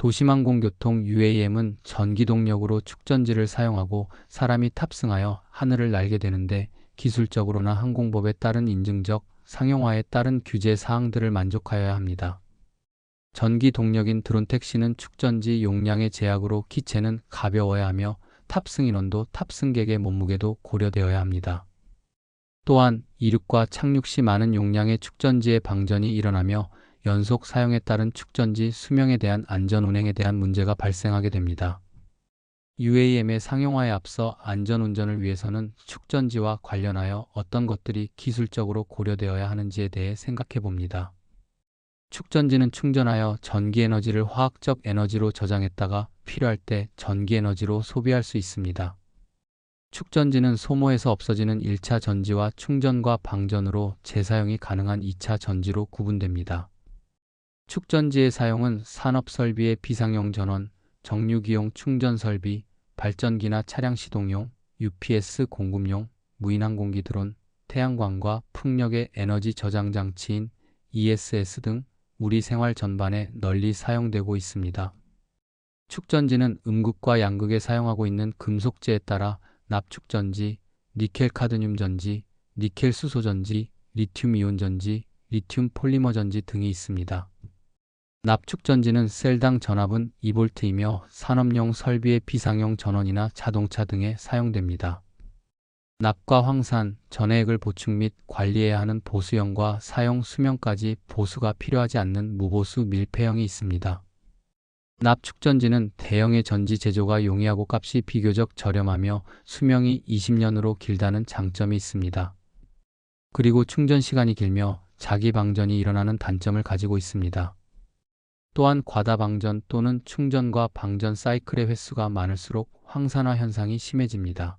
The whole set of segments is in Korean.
도심항공교통 UAM은 전기동력으로 축전지를 사용하고 사람이 탑승하여 하늘을 날게 되는데 기술적으로나 항공법에 따른 인증적, 상용화에 따른 규제 사항들을 만족하여야 합니다. 전기 동력인 드론 택시는 축전지 용량의 제약으로 기체는 가벼워야 하며 탑승 인원도 탑승객의 몸무게도 고려되어야 합니다. 또한 이륙과 착륙 시 많은 용량의 축전지의 방전이 일어나며 연속 사용에 따른 축전지 수명에 대한 안전 운행에 대한 문제가 발생하게 됩니다. UAM의 상용화에 앞서 안전운전을 위해서는 축전지와 관련하여 어떤 것들이 기술적으로 고려되어야 하는지에 대해 생각해 봅니다. 축전지는 충전하여 전기에너지를 화학적 에너지로 저장했다가 필요할 때 전기에너지로 소비할 수 있습니다. 축전지는 소모해서 없어지는 1차 전지와 충전과 방전으로 재사용이 가능한 2차 전지로 구분됩니다. 축전지의 사용은 산업설비의 비상용 전원, 정유기용 충전설비, 발전기나 차량 시동용, UPS 공급용, 무인항공기 드론, 태양광과 풍력의 에너지 저장 장치인 ESS 등 우리 생활 전반에 널리 사용되고 있습니다. 축전지는 음극과 양극에 사용하고 있는 금속재에 따라 납축전지, 니켈카드뮴 전지, 니켈 수소 전지, 리튬 이온 전지, 리튬 폴리머 전지 등이 있습니다. 납축전지는 셀당 전압은 2V이며 산업용 설비의 비상용 전원이나 자동차 등에 사용됩니다. 납과 황산, 전해액을 보충 및 관리해야 하는 보수형과 사용 수명까지 보수가 필요하지 않는 무보수 밀폐형이 있습니다. 납축전지는 대형의 전지 제조가 용이하고 값이 비교적 저렴하며 수명이 20년으로 길다는 장점이 있습니다. 그리고 충전 시간이 길며 자기 방전이 일어나는 단점을 가지고 있습니다. 또한 과다 방전 또는 충전과 방전 사이클의 횟수가 많을수록 황산화 현상이 심해집니다.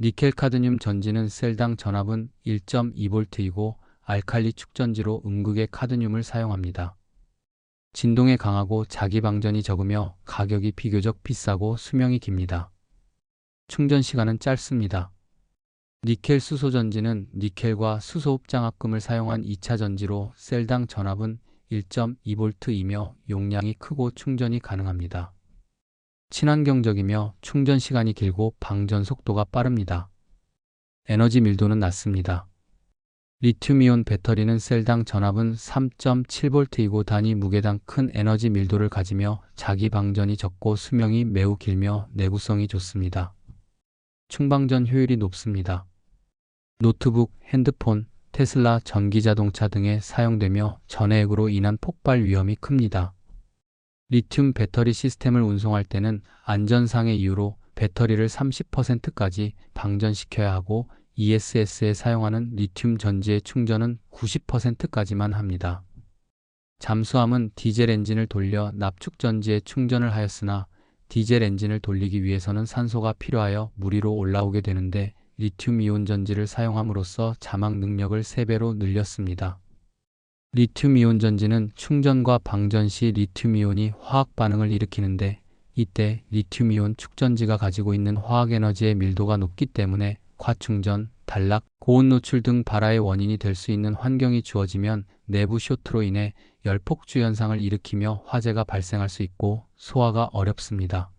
니켈카드뮴 전지는 셀당 전압은 1.2V이고 알칼리 축전지로 음극의 카드뮴을 사용합니다. 진동에 강하고 자기 방전이 적으며 가격이 비교적 비싸고 수명이 깁니다. 충전 시간은 짧습니다. 니켈 수소 전지는 니켈과 수소흡 장합금을 사용한 2차 전지로 셀당 전압은 1.2V이며 용량이 크고 충전이 가능합니다. 친환경적이며 충전 시간이 길고 방전 속도가 빠릅니다. 에너지 밀도는 낮습니다. 리튬이온 배터리는 셀당 전압은 3.7V이고 단위 무게당 큰 에너지 밀도를 가지며 자기 방전이 적고 수명이 매우 길며 내구성이 좋습니다. 충방전 효율이 높습니다. 노트북, 핸드폰, 테슬라 전기자동차 등에 사용되며 전해액으로 인한 폭발 위험이 큽니다. 리튬 배터리 시스템을 운송할 때는 안전상의 이유로 배터리를 30%까지 방전시켜야 하고 ESS에 사용하는 리튬 전지의 충전은 90%까지만 합니다. 잠수함은 디젤 엔진을 돌려 납축 전지에 충전을 하였으나 디젤 엔진을 돌리기 위해서는 산소가 필요하여 물 위로 올라오게 되는데 리튬 이온 전지를 사용함으로써 자막 능력을 3배로 늘렸습니다. 리튬 이온 전지는 충전과 방전 시 리튬 이온이 화학 반응을 일으키는데 이때 리튬 이온 축전지가 가지고 있는 화학 에너지의 밀도가 높기 때문에 과충전, 단락, 고온 노출 등 발화의 원인이 될 수 있는 환경이 주어지면 내부 쇼트로 인해 열폭주 현상을 일으키며 화재가 발생할 수 있고 소화가 어렵습니다.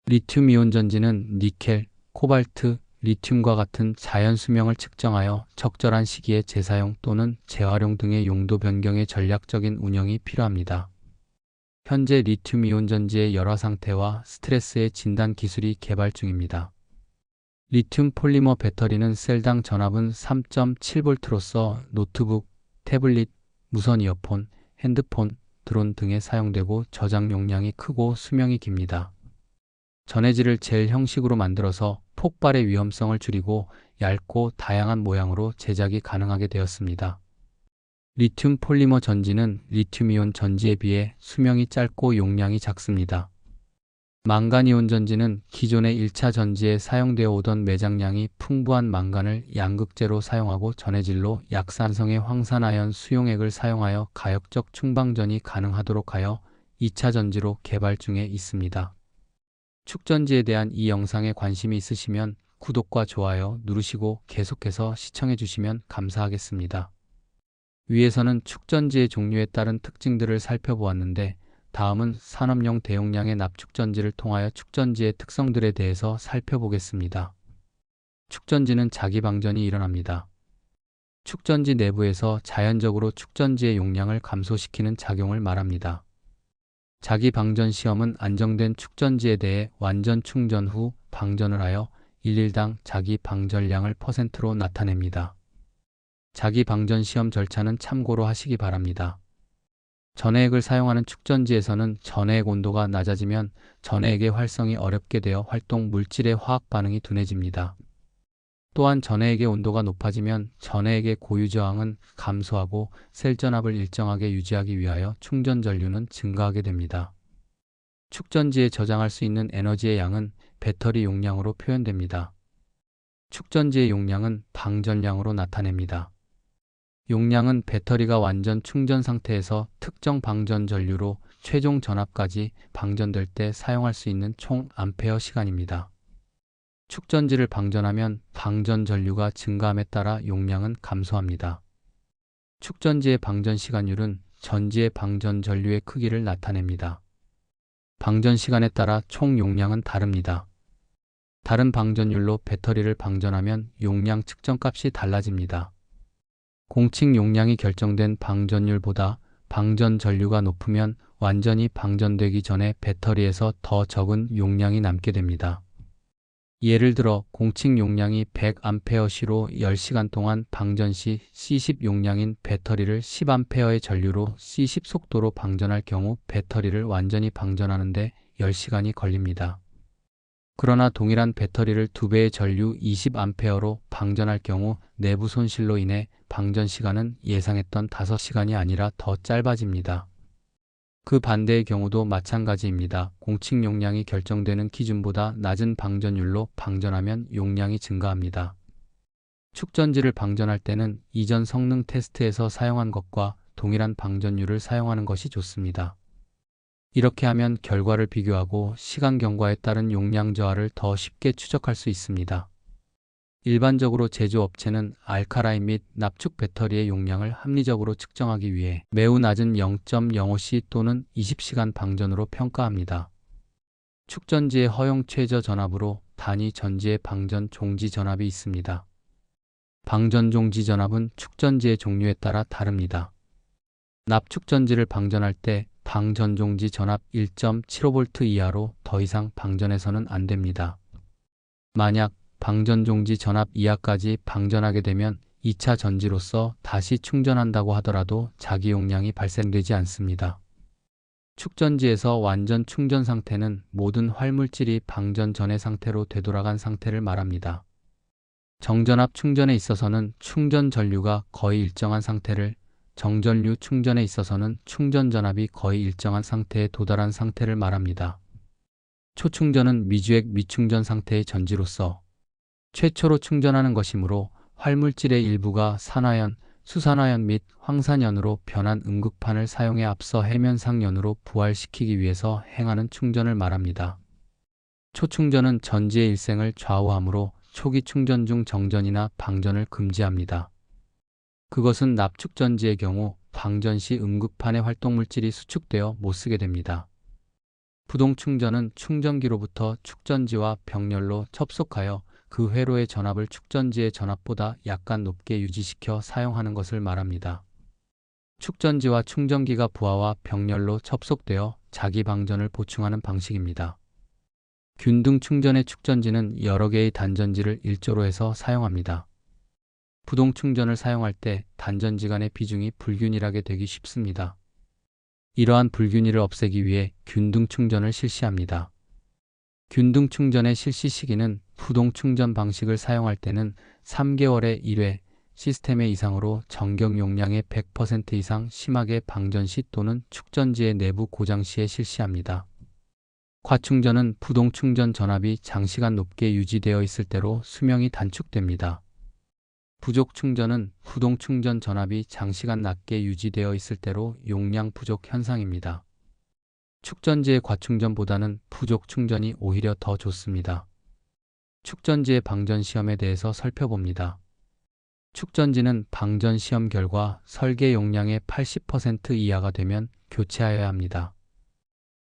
리튬 이온 전지는 니켈, 코발트, 리튬과 같은 자연 수명을 측정하여 적절한 시기에 재사용 또는 재활용 등의 용도 변경의 전략적인 운영이 필요합니다. 현재 리튬 이온 전지의 열화 상태와 스트레스의 진단 기술이 개발 중입니다. 리튬 폴리머 배터리는 셀당 전압은 3.7V로서 노트북, 태블릿, 무선 이어폰, 핸드폰, 드론 등에 사용되고 저장 용량이 크고 수명이 깁니다. 전해질을 젤 형식으로 만들어서 폭발의 위험성을 줄이고 얇고 다양한 모양으로 제작이 가능하게 되었습니다. 리튬 폴리머 전지는 리튬이온 전지에 비해 수명이 짧고 용량이 작습니다. 망간이온 전지는 기존의 1차 전지에 사용되어 오던 매장량이 풍부한 망간을 양극재로 사용하고 전해질로 약산성의 황산화연 수용액을 사용하여 가역적 충방전이 가능하도록 하여 2차 전지로 개발 중에 있습니다. 축전지에 대한 이 영상에 관심이 있으시면 구독과 좋아요 누르시고 계속해서 시청해 주시면 감사하겠습니다. 위에서는 축전지의 종류에 따른 특징들을 살펴보았는데 다음은 산업용 대용량의 납축전지를 통하여 축전지의 특성들에 대해서 살펴보겠습니다. 축전지는 자기 방전이 일어납니다. 축전지 내부에서 자연적으로 축전지의 용량을 감소시키는 작용을 말합니다. 자기 방전 시험은 안정된 축전지에 대해 완전 충전 후 방전을 하여 일일당 자기 방전량을 %로 나타냅니다. 자기 방전 시험 절차는 참고로 하시기 바랍니다. 전해액을 사용하는 축전지에서는 전해액 온도가 낮아지면 전해액의 활성이 어렵게 되어 활동 물질의 화학 반응이 둔해집니다. 또한 전해액의 온도가 높아지면 전해액의 고유 저항은 감소하고 셀 전압을 일정하게 유지하기 위하여 충전 전류는 증가하게 됩니다. 축전지에 저장할 수 있는 에너지의 양은 배터리 용량으로 표현됩니다. 축전지의 용량은 방전량으로 나타냅니다. 용량은 배터리가 완전 충전 상태에서 특정 방전 전류로 최종 전압까지 방전될 때 사용할 수 있는 총 암페어 시간입니다. 축전지를 방전하면 방전 전류가 증가함에 따라 용량은 감소합니다. 축전지의 방전 시간율은 전지의 방전 전류의 크기를 나타냅니다. 방전 시간에 따라 총 용량은 다릅니다. 다른 방전율로 배터리를 방전하면 용량 측정값이 달라집니다. 공칙 용량이 결정된 방전율보다 방전 전류가 높으면 완전히 방전되기 전에 배터리에서 더 적은 용량이 남게 됩니다. 예를 들어 공칙 용량이 100A시로 10시간 동안 방전 시 C10 용량인 배터리를 10A의 전류로 C10 속도로 방전할 경우 배터리를 완전히 방전하는데 10시간이 걸립니다. 그러나 동일한 배터리를 2배의 전류 20A로 방전할 경우 내부 손실로 인해 방전 시간은 예상했던 5시간이 아니라 더 짧아집니다. 그 반대의 경우도 마찬가지입니다. 공칙 용량이 결정되는 기준보다 낮은 방전율로 방전하면 용량이 증가합니다. 축전지를 방전할 때는 이전 성능 테스트에서 사용한 것과 동일한 방전율을 사용하는 것이 좋습니다. 이렇게 하면 결과를 비교하고 시간 경과에 따른 용량 저하를 더 쉽게 추적할 수 있습니다. 일반적으로 제조업체는 알카라인 및 납축 배터리의 용량을 합리적으로 측정하기 위해 매우 낮은 0.05C 또는 20시간 방전으로 평가합니다. 축전지의 허용 최저 전압으로 단위 전지의 방전 종지 전압이 있습니다. 방전 종지 전압은 축전지의 종류에 따라 다릅니다. 납축전지를 방전할 때 방전 종지 전압 1.75V 이하로 더 이상 방전해서는 안 됩니다. 만약 방전 종지 전압 이하까지 방전하게 되면 2차 전지로서 다시 충전한다고 하더라도 자기 용량이 발생되지 않습니다. 축전지에서 완전 충전 상태는 모든 활물질이 방전 전의 상태로 되돌아간 상태를 말합니다. 정전압 충전에 있어서는 충전 전류가 거의 일정한 상태를, 정전류 충전에 있어서는 충전 전압이 거의 일정한 상태에 도달한 상태를 말합니다. 초충전은 미주액 미충전 상태의 전지로서 최초로 충전하는 것이므로 활물질의 일부가 산화연, 수산화연 및 황산연으로 변한 음극판을 사용해 앞서 해면상연으로 부활시키기 위해서 행하는 충전을 말합니다. 초충전은 전지의 일생을 좌우하므로 초기 충전 중 정전이나 방전을 금지합니다. 그것은 납축전지의 경우 방전 시 음극판의 활동물질이 수축되어 못쓰게 됩니다. 부동충전은 충전기로부터 축전지와 병렬로 접속하여 그 회로의 전압을 축전지의 전압보다 약간 높게 유지시켜 사용하는 것을 말합니다. 축전지와 충전기가 부하와 병렬로 접속되어 자기 방전을 보충하는 방식입니다. 균등 충전의 축전지는 여러 개의 단전지를 일조로 해서 사용합니다. 부동충전을 사용할 때 단전지 간의 비중이 불균일하게 되기 쉽습니다. 이러한 불균일을 없애기 위해 균등 충전을 실시합니다. 균등 충전의 실시 시기는 부동 충전 방식을 사용할 때는 3개월에 1회, 시스템의 이상으로 전격 용량의 100% 이상 심하게 방전 시 또는 축전지의 내부 고장 시에 실시합니다. 과충전은 부동 충전 전압이 장시간 높게 유지되어 있을 때로 수명이 단축됩니다. 부족 충전은 부동 충전 전압이 장시간 낮게 유지되어 있을 때로 용량 부족 현상입니다. 축전지의 과충전보다는 부족 충전이 오히려 더 좋습니다. 축전지의 방전 시험에 대해서 살펴봅니다. 축전지는 방전 시험 결과 설계 용량의 80% 이하가 되면 교체하여야 합니다.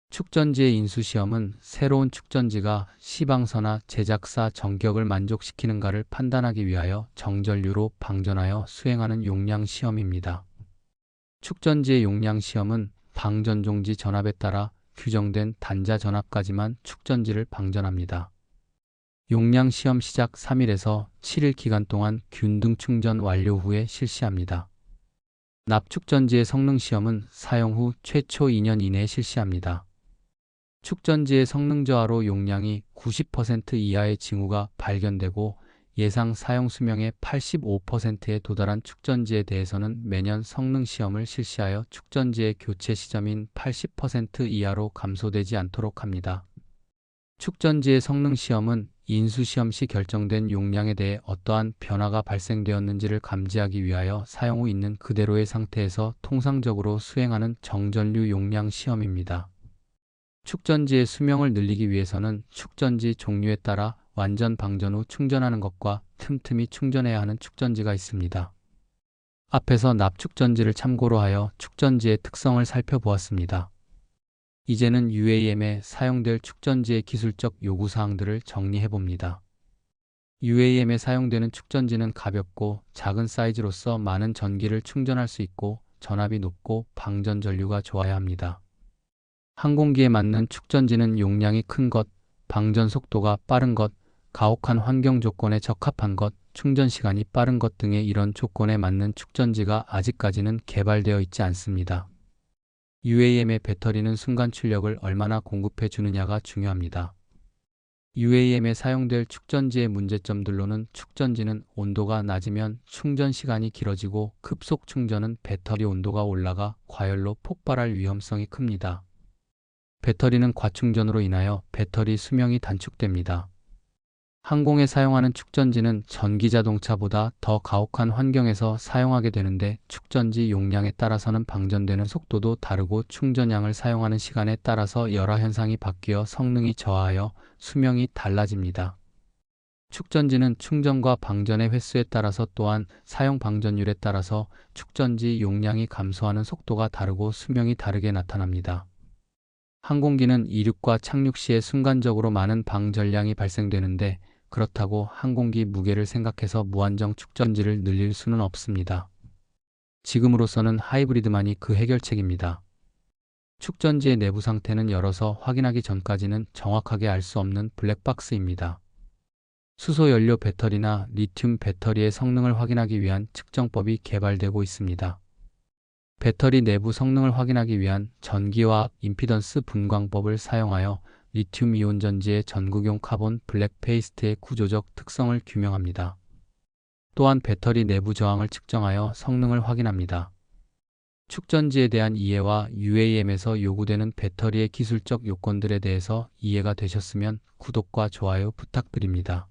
축전지의 인수시험은 새로운 축전지가 시방서나 제작사 정격을 만족시키는가를 판단하기 위하여 정전류로 방전하여 수행하는 용량시험입니다. 축전지의 용량시험은 방전종지 전압에 따라 규정된 단자 전압까지만 축전지를 방전합니다. 용량시험 시작 3일에서 7일 기간 동안 균등 충전 완료 후에 실시합니다. 납축전지의 성능시험은 사용 후 최초 2년 이내에 실시합니다. 축전지의 성능 저하로 용량이 90% 이하의 징후가 발견되고 예상 사용 수명의 85%에 도달한 축전지에 대해서는 매년 성능 시험을 실시하여 축전지의 교체 시점인 80% 이하로 감소되지 않도록 합니다. 축전지의 성능 시험은 인수시험 시 결정된 용량에 대해 어떠한 변화가 발생되었는지를 감지하기 위하여 사용 후 있는 그대로의 상태에서 통상적으로 수행하는 정전류 용량 시험입니다. 축전지의 수명을 늘리기 위해서는 축전지 종류에 따라 완전 방전 후 충전하는 것과 틈틈이 충전해야 하는 축전지가 있습니다. 앞에서 납축전지를 참고로 하여 축전지의 특성을 살펴보았습니다. 이제는 UAM에 사용될 축전지의 기술적 요구사항들을 정리해봅니다. UAM에 사용되는 축전지는 가볍고 작은 사이즈로서 많은 전기를 충전할 수 있고 전압이 높고 방전 전류가 좋아야 합니다. 항공기에 맞는 축전지는 용량이 큰 것, 방전 속도가 빠른 것, 가혹한 환경 조건에 적합한 것, 충전 시간이 빠른 것 등의 이런 조건에 맞는 축전지가 아직까지는 개발되어 있지 않습니다. UAM의 배터리는 순간 출력을 얼마나 공급해 주느냐가 중요합니다. UAM에 사용될 축전지의 문제점들로는 축전지는 온도가 낮으면 충전 시간이 길어지고 급속 충전은 배터리 온도가 올라가 과열로 폭발할 위험성이 큽니다. 배터리는 과충전으로 인하여 배터리 수명이 단축됩니다. 항공에 사용하는 축전지는 전기자동차보다 더 가혹한 환경에서 사용하게 되는데 축전지 용량에 따라서는 방전되는 속도도 다르고 충전량을 사용하는 시간에 따라서 열화 현상이 바뀌어 성능이 저하하여 수명이 달라집니다. 축전지는 충전과 방전의 횟수에 따라서 또한 사용 방전율에 따라서 축전지 용량이 감소하는 속도가 다르고 수명이 다르게 나타납니다. 항공기는 이륙과 착륙 시에 순간적으로 많은 방전량이 발생되는데 그렇다고 항공기 무게를 생각해서 무한정 축전지를 늘릴 수는 없습니다. 지금으로서는 하이브리드만이 그 해결책입니다. 축전지의 내부 상태는 열어서 확인하기 전까지는 정확하게 알 수 없는 블랙박스입니다. 수소 연료 배터리나 리튬 배터리의 성능을 확인하기 위한 측정법이 개발되고 있습니다. 배터리 내부 성능을 확인하기 위한 전기화학 임피던스 분광법을 사용하여 리튬 이온 전지의 전극용 카본 블랙 페이스트의 구조적 특성을 규명합니다. 또한 배터리 내부 저항을 측정하여 성능을 확인합니다. 축전지에 대한 이해와 UAM에서 요구되는 배터리의 기술적 요건들에 대해서 이해가 되셨으면 구독과 좋아요 부탁드립니다.